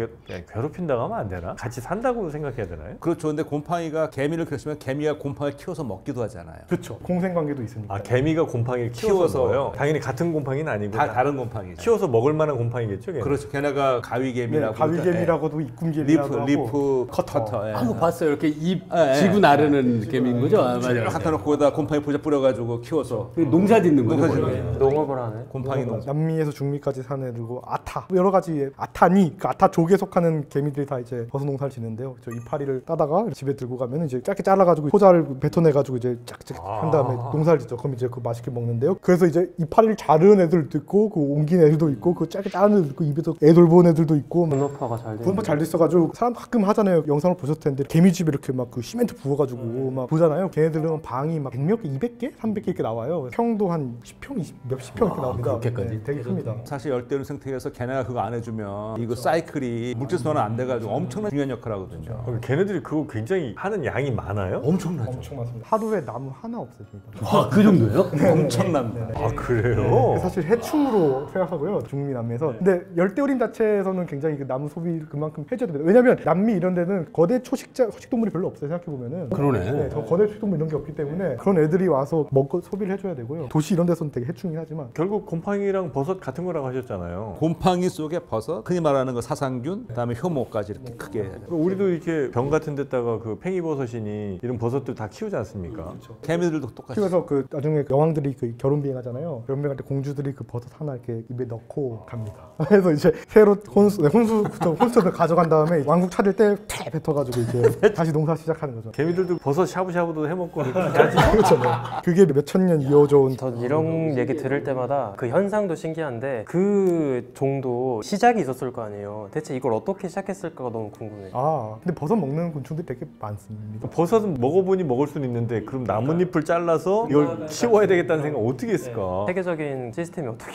괴롭힌다고 하면 안 되나? 같이 산다고 생각해야 되나요? 그렇죠. 근데 곰팡이가 개미를 그랬으면 개미가 곰팡이를 키워서 먹기도 하잖아요. 그렇죠. 공생관계도 있으니까. 개미가 곰팡이를 키워서 먹어요? 당연히 같은 곰팡이는 아니고 다른 곰팡이죠. 키워서 먹을 만한 곰팡이겠죠? 걔는? 그렇죠. 걔네가 가위개미라고. 네, 가위개미라고도 이꿈개미라고 하고. 리프 커터. 예. 한거 봤어요. 이렇게 입 예, 지고 나르는 개미인 거죠? 맞아요. 갖다 놓고 거기다 곰팡이 포자 뿌려가지고 키워서 농사 짓는 거죠. 농사 거의. 짓는 농업을 하네. 곰팡이 농사. 남미에서 중미까지 사는 애들고 아타 여러 가지 아타니 그 아타족에 속하는 개미들이 다 이제 버섯 농사를 짓는데요. 저 이파리를 따다가 집에 들고 가면 이제 짧게 잘라가지고 포자를 뱉어내가지고 이제 짝짝 한 다음에 농사를 짓죠. 그럼 이제 그 맛있게 먹는데요. 그래서 이제 이파리를 자르는 애들도 있고 그 옮긴 애들도 있고 그 짧게 자르는 애들도 있고 입에서 애 돌보는 애들도 있고 분업화가 잘 되는. 분파 잘 돼 있어가지고 사람 가끔 하잖아요. 영상을 보셨을 텐데 개미집에 이렇게 막 그 시멘트 부어가지고 막 보잖아요. 걔네들은 방이 막 100몇 개, 200개, 300개 이렇게 나와요. 평도 한 10평, 몇십 평 이렇게 나옵니다. 그렇게까지? 네, 되게 큽니다. 사실 열대우림 생태계에서 걔네가 그거 안 해주면 이거 사이클이 물질 순환 안 돼가지고 엄청난 중요한 역할을 하거든요. 걔네들이 그거 굉장히 하는 양이 많아요? 엄청나죠. 엄청 많습니다. 하루에 나무 하나 없어집니다. 와, 그 정도예요? 엄청납니다. 그래요? 사실 해충으로 생각하고요. 중미 남미에서. 근데 열대우림 자체에서는 굉장히 그 나무 소비를 그만큼 해줘야 됩니다. 왜냐면 남미 이런 데는 거대 초식동물이 별로 없어요. 생각해보면은. 그러네. 네, 더 거대 초식동물 이런 게 없기 때문에 그런 애들이 와서 먹고 소비를 해줘야 되고요. 도시 이런 데서는 되게 해충이긴 하지만 결국 곰팡이랑 버섯 같은 거라고 하셨잖아요. 곰팡이 속에 버섯, 흔히 말하는 거 사상균, 그다음에 효모까지 이렇게 크게. 우리도 이렇게 병 같은 데다가 그 팽이버섯이니 이런 버섯들 다 키우지 않습니까? 개미들도 똑같이. 그래서 그 나중에 여왕들이 그 결혼 비행하잖아요. 결혼 비행할 때 공주들이 그 버섯 하나 이렇게 입에 넣고 갑니다. 그래서 이제 새로 혼수를 가져간 다음에 왕국 찾을 때 뱉어가지고 이제 다시 농사 시작하는 거죠. 개미들도 버섯 샤브샤브도 해먹고 그렇죠. 네. 그게 몇천 년 이어져 온. 저 이런 얘기 들을 때마다 그 현상도 신기한데 그 정도 시작이 있었을 거 아니에요. 대체 이걸 어떻게 시작했을까가 너무 궁금해요. 근데 버섯 먹는 곤충들이 되게 많습니다. 버섯은 먹어보니 먹을 수는 있는데 그럼 나뭇잎을 잘라서 이걸 키워야 되겠다는 생각 어떻게 했을까? 세계적인 시스템이 어떻게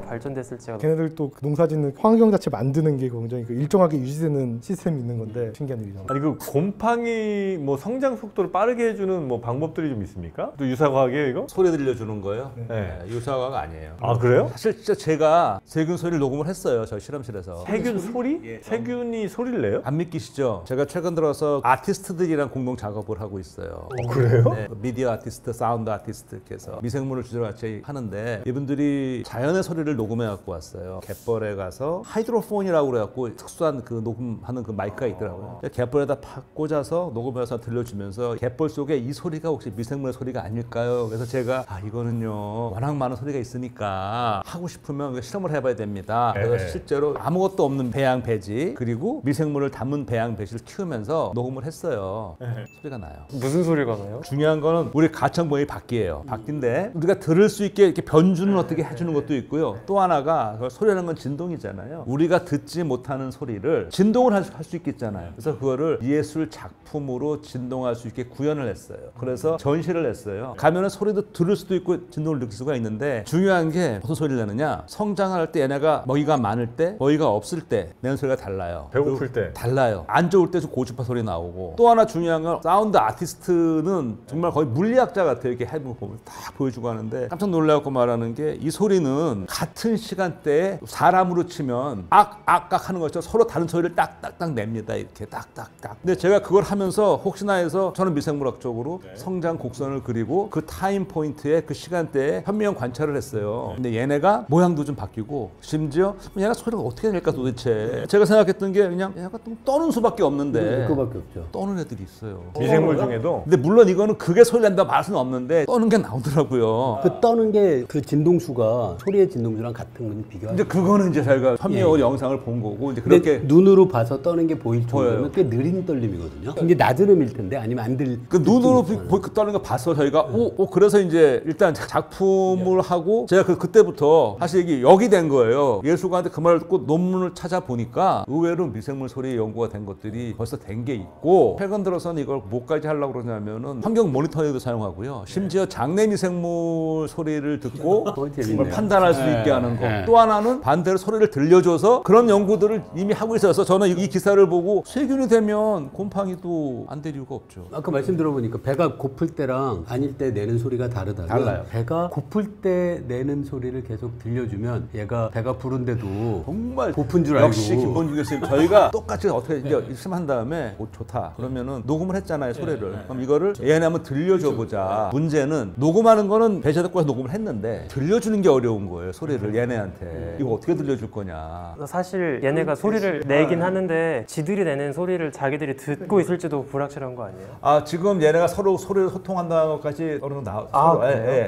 발전됐을지가 걔네들도 그 농사짓는 환경 자체 만드는 게 굉장히 그 일정하게 유지되는 시스템이 있는 건데 신기한 일이죠. 아니 그 곰팡이 뭐 성장 속도를 빠르게 해주는 뭐 방법들이 좀 있습니까? 또 유사과학이에요 이거? 소리 들려주는 거예요? 네. 유사과학 아니에요. 아 그래요? 사실 진짜 제가 세균 소리를 녹음을 했어요. 저희 실험실에서. 세균 소리? 세균이 소리를 내요? 안 믿기시죠? 제가 최근 들어서 아티스트들이랑 공동 작업을 하고 있어요. 그래요? 네, 미디어 아티스트, 사운드 아티스트께서 미생물을 주제로 같이 하는데 이분들이 자연의 소리를 녹음해 갖고 왔어요. 갯벌에 가서 하이드로폰이라고 그래갖고 특수한 그 녹음하는 그 마이크가 있더라고요. 갯벌에다 팍 꽂아서 녹음해서 들려주면서 갯벌 속에 이 소리가 혹시 미생물 미생물 소리가 아닐까요? 그래서 제가 이거는요 워낙 많은 소리가 있으니까 하고 싶으면 실험을 해봐야 됩니다. 그래서 실제로 아무것도 없는 배양 배지 그리고 미생물을 담은 배양 배지를 키우면서 녹음을 했어요. 소리가 나요. 무슨 소리가 나요? 중요한 거는 우리 가청범위 바퀴예요. 바퀴인데 우리가 들을 수 있게 이렇게 변주는 어떻게 해주는 것도 있고요. 또 하나가 소리라는 건 진동이잖아요. 우리가 듣지 못하는 소리를 진동을 할 수 있겠잖아요. 그래서 그거를 예술 작품으로 진동할 수 있게 구현을 했어요. 그래서 전시를 했어요. 가면은 소리도 들을 수도 있고 진동을 느낄 수가 있는데 중요한 게 무슨 소리를 내느냐? 성장할 때 얘네가 먹이가 많을 때, 먹이가 없을 때 내는 소리가 달라요. 배고플 때 달라요. 안 좋을 때 좀 고주파 소리 나오고 또 하나 중요한 건 사운드 아티스트는 정말 거의 물리학자 같아요. 이렇게 해보면 딱 보여주고 하는데 깜짝 놀라고 말하는 게 이 소리는 같은 시간대에 사람으로 치면 악악 하는 것처럼 서로 다른 소리를 딱딱딱 냅니다. 이렇게 딱딱딱. 근데 제가 그걸 하면서 혹시나 해서 저는 미생물학적으로 성장 곡선을 그리고 그 타임 포인트에 그 시간대에 현미경 관찰을 했어요. 근데 얘네가 모양도 좀 바뀌고 심지어 얘가 소리가 어떻게 낼까 도대체. 제가 생각했던 게 그냥 얘가 떠는 수밖에 없는데 그거밖에 없죠. 떠는 애들이 있어요. 미생물 중에도 근데 물론 이거는 그게 소리 낸다 말 수는 없는데 떠는 게 나오더라고요. 그 떠는 게 그 진동수가 소리의 진동수랑 같은 건 비교하죠. 근데 그거는 이제 저희가 현미경 영상을 본 거고 이제 그렇게 눈으로 봐서 떠는 게 보일 보여요. 정도면 꽤 느린 떨림이거든요. 이게 낮은 음일 텐데 아니면 안 들. 그 눈으로 그 떠는 거 봤어 저희가. 그래서 이제 일단 작품을 하고 제가 그때부터 사실 이게 역이 된 거예요. 예술가한테 그 말을 듣고 논문을 찾아보니까 의외로 미생물 소리 연구가 된 것들이 벌써 된 게 있고 최근 들어서는 이걸 뭐까지 하려고 그러냐면은 환경 모니터링도 사용하고요. 심지어 장내 미생물 소리를 듣고 그걸 판단할 수 있게 하는 거. 또 하나는 반대로 소리를 들려줘서 그런 연구들을 이미 하고 있어서 저는 이 기사를 보고 세균이 되면 곰팡이도 안 될 이유가 없죠. 아까 말씀 들어보니까 배가 고플 때랑 아닐 때 내는 소리가 다르다면 달라요. 배가 고플 때 내는 소리를 계속 들려주면 얘가 배가 부른데도 정말 고픈 줄 알고 역시 김본중 교수님 저희가 똑같이 어떻게 이제 실험한 다음에 좋다 그러면은 녹음을 했잖아요 소리를. 그럼 이거를 얘네 한번 들려줘 보자. 문제는 녹음하는 거는 배에다 꽂아서 녹음을 했는데 들려주는 게 어려운 거예요 소리를 얘네한테. 이거 어떻게 들려줄 거냐. 사실 얘네가 소리를 내긴 하는데 지들이 내는 소리를 자기들이 듣고 있을지도 불확실한 거 아니에요? 지금 얘네가 서로 소리를 소통한다는 것까지 어느 정도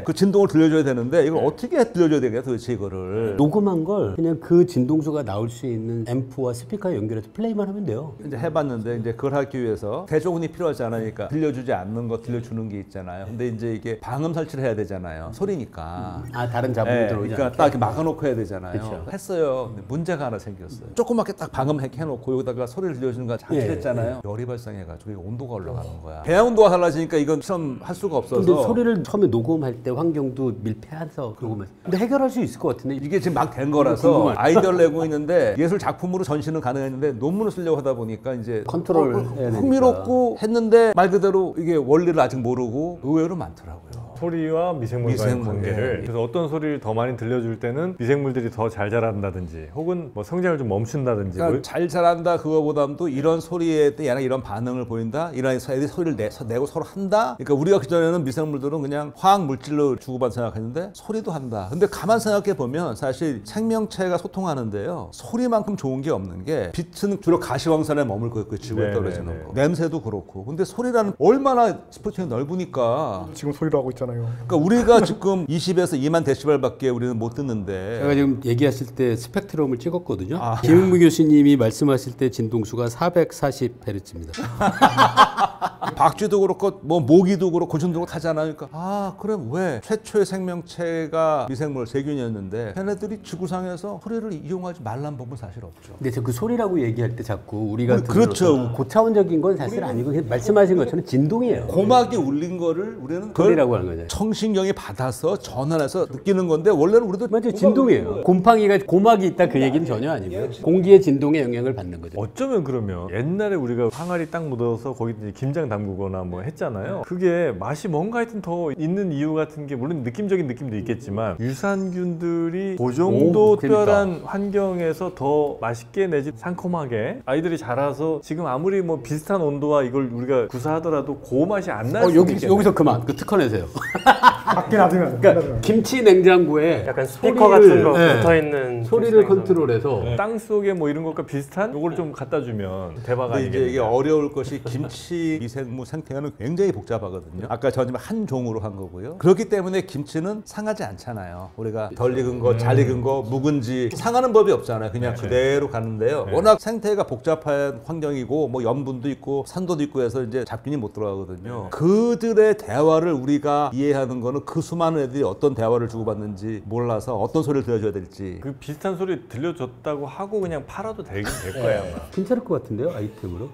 그 진동을 들려줘야 되는데 이걸 어떻게 들려줘야 되겠냐 도대체 이거를. 녹음한 걸 그냥 그 진동수가 나올 수 있는 앰프와 스피커에 연결해서 플레이만 하면 돼요. 이제 해봤는데 이제 그걸 하기 위해서 대조군이 필요하지 않으니까 들려주지 않는 거 들려주는 게 있잖아요. 근데 이제 이게 방음 설치를 해야 되잖아요. 소리니까. 다른 자본이 들어오지 그러니까 않게. 딱 이렇게 막아놓고 해야 되잖아요. 그쵸. 했어요. 근데 문제가 하나 생겼어요. 조그맣게 딱 방음 해놓고 여기다가 소리를 들려주는 거 장치했잖아요. 열이 발생해가지고 이게 온도가 올라가는 거야. 배양 온도가 달라지니까 이건 실험 할 수가 없어서. 근데 소리를 처음에 녹음할 때 환경도 밀폐해서 녹음했어. 근데 해결할 수 있을 것 같은데 이게 지금 막 된 거라서 아이디어를 내고 있는데 예술 작품으로 전시는 가능했는데 논문을 쓰려고 하다 보니까 이제 컨트롤 해야 되니까. 흥미롭고 했는데 말 그대로 이게 원리를 아직 모르고 의외로 많더라고요. 소리와 미생물과의 미생물, 관계를 그래서 어떤 소리를 더 많이 들려줄 때는 미생물들이 더 잘 자란다든지 혹은 뭐 성장을 좀 멈춘다든지 그러니까 잘 자란다 그거보다도 이런 소리에 때 얘가 이런 반응을 보인다 이런 애들이 소리를 내고 서로 한다. 그러니까 우리가 그전에는 미생물들은 그냥 화학 물질로 주고받는 생각했는데 소리도 한다. 근데 가만 생각해 보면 사실 생명체가 소통하는데요 소리만큼 좋은 게 없는 게 빛은 주로 가시광선에 머물고 있고 지구에 떨어지는 거. 냄새도 그렇고. 근데 소리라는 얼마나 스펙트럼이 넓으니까. 지금 소리로 하고 있잖아요. 그러니까 우리가 지금 20에서 2만 데시벨밖에 우리는 못 듣는데. 제가 지금 얘기하실 때 스펙트럼을 찍었거든요. 김은무 교수님이 말씀하실 때 진동수가 440Hz입니다. 박쥐도 그렇고 뭐 모기도 그렇고 곤충도 그렇고 하잖아요. 그러니까 그럼 왜 최초의 생명체가 미생물 세균이었는데 걔네들이 지구상에서 소리를 이용하지 말란 법은 사실 없죠. 근데 저 그 소리라고 얘기할 때 자꾸 우리가 그렇죠. 고차원적인 건 사실 아니고 그냥 말씀하신 것처럼 진동이에요. 고막이 울린 거를 우리는 소리라고 하는 거죠. 청신경이 받아서 전환해서 느끼는 건데 원래는 우리도 맞아요. 진동이에요. 곰팡이가 고막이 있다 그 얘기는 전혀 아니고요. 공기의 진동에 영향을 받는 거죠. 어쩌면 그러면 옛날에 우리가 항아리 딱 묻어서 거기 김장 담그거나 뭐 했잖아요. 그게 맛이 뭔가 하여튼 더 있는 이유 같은 게 물론 느낌적인 느낌도 있겠지만 유산균들이 그 정도 특별한 환경에서 더 맛있게 내지 상콤하게 아이들이 자라서 지금 아무리 뭐 비슷한 온도와 이걸 우리가 구사하더라도 그 맛이 안 날 수도 있겠네. 여기서 그만 그 특허내세요. 밖에 놔두면. 그러니까 김치 냉장고에 약간 스피커 같은 거 네. 붙어 있는 소리를 컨트롤해서 땅 속에 뭐 이런 것과 비슷한 요걸 좀 갖다 주면 대박 근데 이제 이게 아니겠냐. 어려울 것이 김치 미생물 생태계는 굉장히 복잡하거든요. 아까 저는 한 종으로 한 거고요. 그렇기 때문에 김치는 상하지 않잖아요. 우리가 덜 익은 거, 잘 익은 거, 묵은지 상하는 법이 없잖아요. 그냥 그대로 가는데요. 워낙 생태가 복잡한 환경이고 뭐 염분도 있고 산도도 있고 해서 이제 잡균이 못 들어가거든요. 그들의 대화를 우리가 이해하는 거는 그 수많은 애들이 어떤 대화를 주고받는지 몰라서 어떤 소리를 들려줘야 될지. 그 비슷한 소리 들려줬다고 하고 그냥 팔아도 되긴 될 거예요. 아마. 괜찮을 것 같은데요, 아이템으로?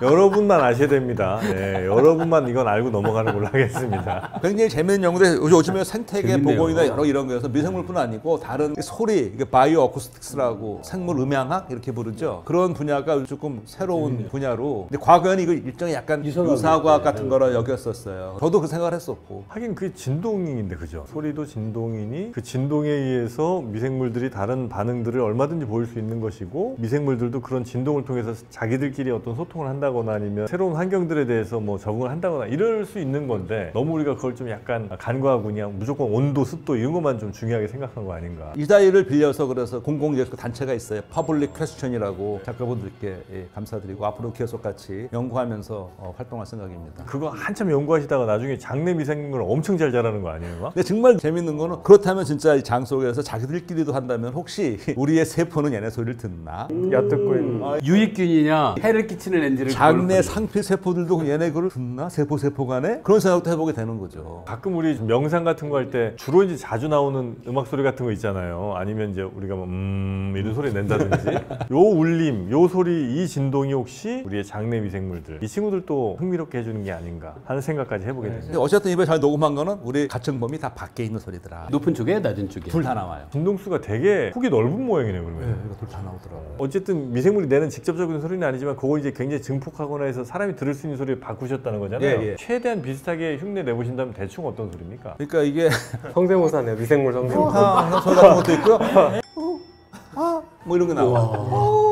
여러분만 아셔야 됩니다. 네, 여러분만 이건 알고 넘어가는 걸로 하겠습니다. 굉장히 재미있는 연구인데 요즘에 생태계 재밌네요. 보건이나 여러 이런 거에서 미생물뿐 아니고 다른 소리, 이게 바이오 어쿠스틱스라고 생물 음향학 이렇게 부르죠. 그런 분야가 조금 새로운 분야로. 근데 과거에는 이거 일종의 약간 유사과학 같은 거라 여겼었어요. 저도 그 생각을 했었고. 하긴 그게 진동인데 그죠? 소리도 진동이니 그 진동에 의해서 미생물들이 다른 반응들을 얼마든지 보일 수 있는 것이고 미생물들도 그런 진동을 통해서 자기들끼리 어떤 소통을 한다거나 아니면 새로운 환경들에 대해서 뭐 적응을 한다거나 이럴 수 있는 건데 너무 우리가 그걸 좀 약간 간과하고 그냥 무조건 온도, 습도 이런 것만 좀 중요하게 생각한 거 아닌가. 이 자리를 빌려서 그래서 공공 단체가 있어요. 퍼블릭 퀘스천이라고 작가분들께 감사드리고 앞으로 계속 같이 연구하면서 활동할 생각입니다. 그거 한참 연구하시다가 나중에 장내 미생물 엄청 잘 자라는 거 아니에요? 막? 근데 정말 재밌는 거는 그렇다면 진짜 이 장 속에서 자기들끼리도 한다면 혹시 우리의 세포는 얘네 소리를 듣나? 엿듣고 있는 유익균이냐 해를 끼치는 엔지를 장내 상피 세포들도 얘네 그걸 듣나? 세포 간에? 그런 생각도 해보게 되는 거죠. 가끔 우리 명상 같은 거 할 때 주로 이제 자주 나오는 음악 소리 같은 거 있잖아요. 아니면 이제 우리가 뭐 이런 소리 낸다든지 요 울림, 요 소리, 이 진동이 혹시 우리의 장내 미생물들 이 친구들도 흥미롭게 해주는 게 아닌가 하는 생각까지 해보게 됩니다. 근데 어쨌든 이번에 잘 녹음한 거는 우리 가청범이 다 밖에 있는 소리더라. 높은 쪽에 낮은 쪽에 둘 다 나와요. 진동수가 되게 폭이 넓은 모양이네요. 그러면. 이거 둘 다 나오더라고요. 어쨌든 미생물이 내는 직접적인 소리는 아니지만 그걸 이제 굉장히 증폭하거나 해서 사람이 들을 수 있는 소리를 바꾸셨다는 거잖아요. 예, 예. 최대한 비슷하게 흉내 내보신다면 대충 어떤 소리입니까? 그러니까 이게 성대모사네요. 미생물 성대모사. 항상 소리 같은 것도 있고요. 뭐 이런 거 나와.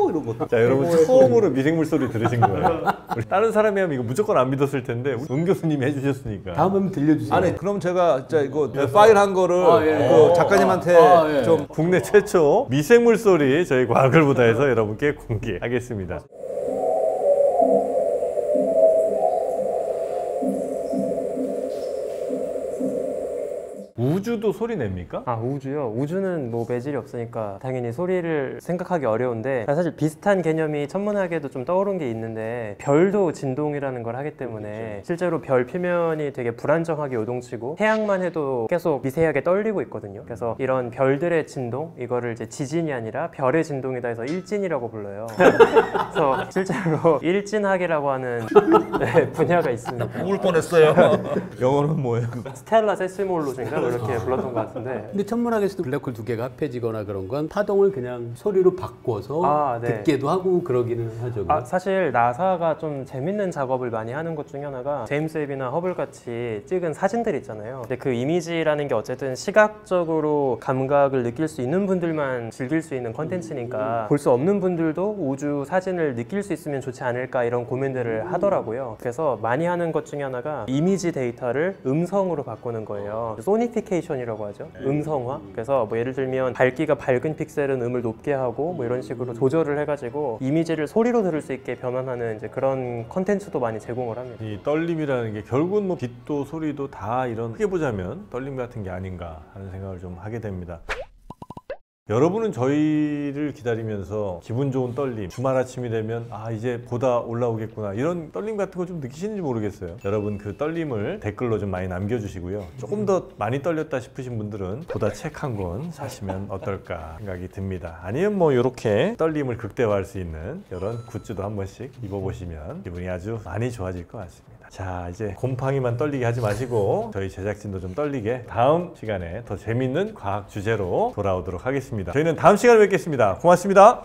이런 거. 자, 여러분 처음으로 미생물 소리 들으신 거예요. 우리 다른 사람이 하면 이거 무조건 안 믿었을 텐데 우리 은 교수님이 해주셨으니까. 다음에 들려주세요. 아니 그럼 제가 진짜 이거 파일 한 거를 예. 그 작가님한테 예. 좀 국내 최초 미생물 소리 저희 과학을 보다에서 여러분께 공개하겠습니다. 우주도 소리 냅니까? 아, 우주요? 우주는 뭐 매질이 없으니까 당연히 소리를 생각하기 어려운데 사실 비슷한 개념이 천문학에도 좀 떠오른 게 있는데 별도 진동이라는 걸 하기 때문에 실제로 별 표면이 되게 불안정하게 요동치고 태양만 해도 계속 미세하게 떨리고 있거든요. 그래서 이런 별들의 진동 이거를 이제 지진이 아니라 별의 진동이다 해서 일진이라고 불러요. 그래서 실제로 일진학이라고 하는 네, 분야가 있습니다. 울 뻔했어요. 영어는 뭐예요? 스텔라 세시몰로즈인가 이렇게 불렀던 것 같은데 근데 천문학에서도 블랙홀 두 개가 합해지거나 그런 건 파동을 그냥 소리로 바꿔서 네. 듣게도 하고 그러기는 하죠. 사실 나사가 좀 재밌는 작업을 많이 하는 것 중에 하나가 제임스 웹이나 허블 같이 찍은 사진들 있잖아요. 근데 그 이미지라는 게 어쨌든 시각적으로 감각을 느낄 수 있는 분들만 즐길 수 있는 컨텐츠니까 볼 수 없는 분들도 우주 사진을 느낄 수 있으면 좋지 않을까 이런 고민들을 하더라고요. 그래서 많이 하는 것 중에 하나가 이미지 데이터를 음성으로 바꾸는 거예요. 소니피케이션이라고 하죠. 음성화. 그래서 뭐 예를 들면 밝기가 밝은 픽셀은 음을 높게 하고 뭐 이런 식으로 조절을 해가지고 이미지를 소리로 들을 수 있게 변환하는 이제 그런 컨텐츠도 많이 제공을 합니다. 이 떨림이라는 게 결국은 뭐 빛도 소리도 다 이런 크게 보자면 떨림 같은 게 아닌가 하는 생각을 좀 하게 됩니다. 여러분은 저희를 기다리면서 기분 좋은 떨림, 주말 아침이 되면 아 이제 보다 올라오겠구나 이런 떨림 같은 거 좀 느끼시는지 모르겠어요. 여러분 그 떨림을 댓글로 좀 많이 남겨주시고요. 조금 더 많이 떨렸다 싶으신 분들은 보다 책 한 권 사시면 어떨까 생각이 듭니다. 아니면 뭐 이렇게 떨림을 극대화할 수 있는 이런 굿즈도 한 번씩 입어보시면 기분이 아주 많이 좋아질 것 같습니다. 자, 이제 곰팡이만 떨리게 하지 마시고 저희 제작진도 좀 떨리게 다음 시간에 더 재밌는 과학 주제로 돌아오도록 하겠습니다. 저희는 다음 시간에 뵙겠습니다. 고맙습니다.